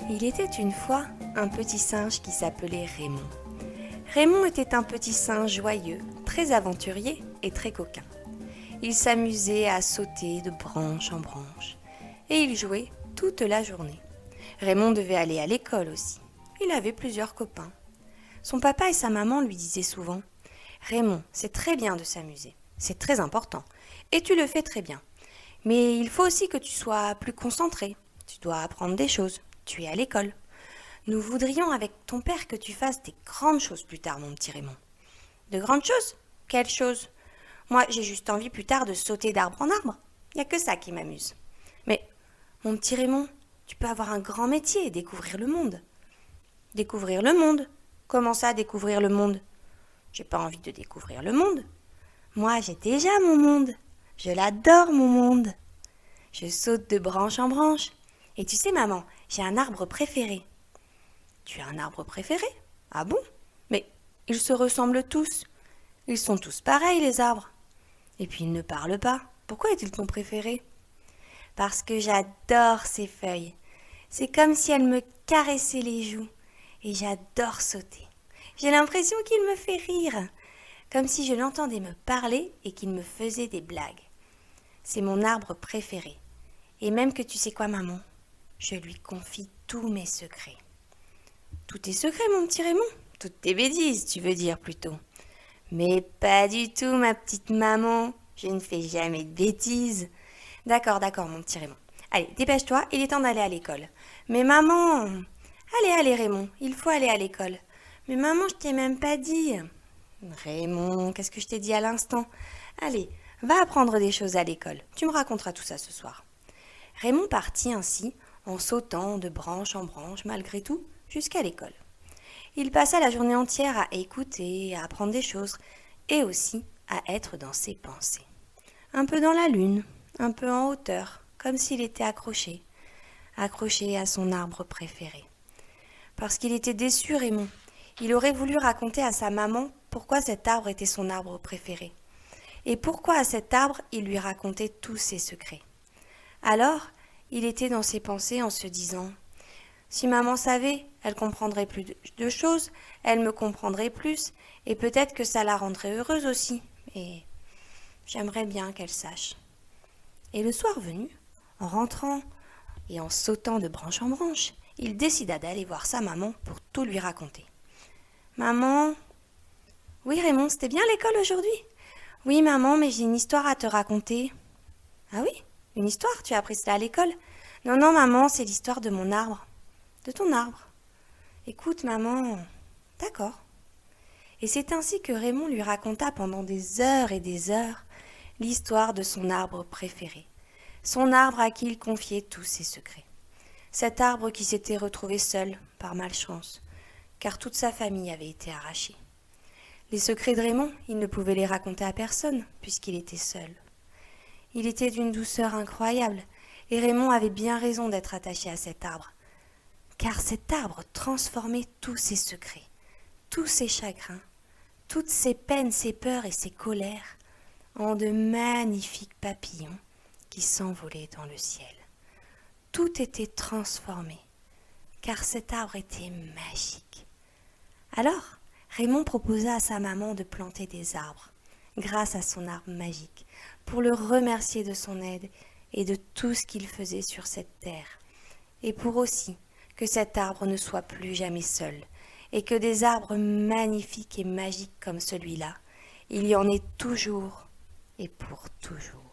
Il était une fois un petit singe qui s'appelait Raymond. Raymond était un petit singe joyeux, très aventurier et très coquin. Il s'amusait à sauter de branche en branche et il jouait toute la journée. Raymond devait aller à l'école aussi. Il avait plusieurs copains. Son papa et sa maman lui disaient souvent « Raymond, c'est très bien de s'amuser, c'est très important et tu le fais très bien. Mais il faut aussi que tu sois plus concentré, tu dois apprendre des choses, tu es à l'école. Nous voudrions avec ton père que tu fasses des grandes choses plus tard, mon petit Raymond. » « De grandes choses ? Quelles choses ? Moi, j'ai juste envie plus tard de sauter d'arbre en arbre. Il n'y a que ça qui m'amuse. Mais, mon petit Raymond, tu peux avoir un grand métier et découvrir le monde. Découvrir le monde ? Comment ça, découvrir le monde ? J'ai pas envie de découvrir le monde. Moi, j'ai déjà mon monde. Je l'adore, mon monde. Je saute de branche en branche. Et tu sais, maman, j'ai un arbre préféré. Tu as un arbre préféré ? Ah bon ? Mais ils se ressemblent tous. Ils sont tous pareils, les arbres. Et puis ils ne parlent pas. Pourquoi est-il ton préféré ? Parce que j'adore ces feuilles. C'est comme si elles me caressaient les joues. Et j'adore sauter. J'ai l'impression qu'il me fait rire. Comme si je l'entendais me parler et qu'il me faisait des blagues. C'est mon arbre préféré. Et même que tu sais quoi, maman ? Je lui confie tous mes secrets. Tous tes secrets, mon petit Raymond ? Toutes tes bêtises, tu veux dire plutôt. Mais pas du tout, ma petite maman. Je ne fais jamais de bêtises. D'accord, mon petit Raymond. Allez, dépêche-toi, il est temps d'aller à l'école. Mais maman... Allez, Raymond, il faut aller à l'école. Mais maman, je t'ai même pas dit. Raymond, qu'est-ce que je t'ai dit à l'instant ? Allez, va apprendre des choses à l'école. Tu me raconteras tout ça ce soir. Raymond partit ainsi, en sautant de branche en branche, malgré tout, jusqu'à l'école. Il passa la journée entière à écouter, à apprendre des choses, et aussi à être dans ses pensées. Un peu dans la lune, un peu en hauteur, comme s'il était accroché à son arbre préféré. Parce qu'il était déçu, Raymond. Il aurait voulu raconter à sa maman pourquoi cet arbre était son arbre préféré. Et pourquoi à cet arbre il lui racontait tous ses secrets. Alors, il était dans ses pensées en se disant « Si maman savait, elle comprendrait plus de choses, elle me comprendrait plus, et peut-être que ça la rendrait heureuse aussi. Et j'aimerais bien qu'elle sache. » Et le soir venu, en rentrant et en sautant de branche en branche, il décida d'aller voir sa maman pour tout lui raconter. « Maman... »« Oui, Raymond, c'était bien l'école aujourd'hui ? » ?»« Oui, maman, mais j'ai une histoire à te raconter. »« Ah oui ? Une histoire ? Tu as appris cela à l'école ? » ?»« Non, maman, c'est l'histoire de mon arbre. »« De ton arbre ? » ?»« Écoute, maman... » »« D'accord. » Et c'est ainsi que Raymond lui raconta pendant des heures et des heures l'histoire de son arbre préféré, son arbre à qui il confiait tous ses secrets. Cet arbre qui s'était retrouvé seul, par malchance, car toute sa famille avait été arrachée. Les secrets de Raymond, il ne pouvait les raconter à personne, puisqu'il était seul. Il était d'une douceur incroyable, et Raymond avait bien raison d'être attaché à cet arbre, car cet arbre transformait tous ses secrets, tous ses chagrins, toutes ses peines, ses peurs et ses colères en de magnifiques papillons qui s'envolaient dans le ciel. Tout était transformé, car cet arbre était magique. Alors, Raymond proposa à sa maman de planter des arbres, grâce à son arbre magique, pour le remercier de son aide et de tout ce qu'il faisait sur cette terre, et pour aussi que cet arbre ne soit plus jamais seul, et que des arbres magnifiques et magiques comme celui-là, il y en ait toujours et pour toujours.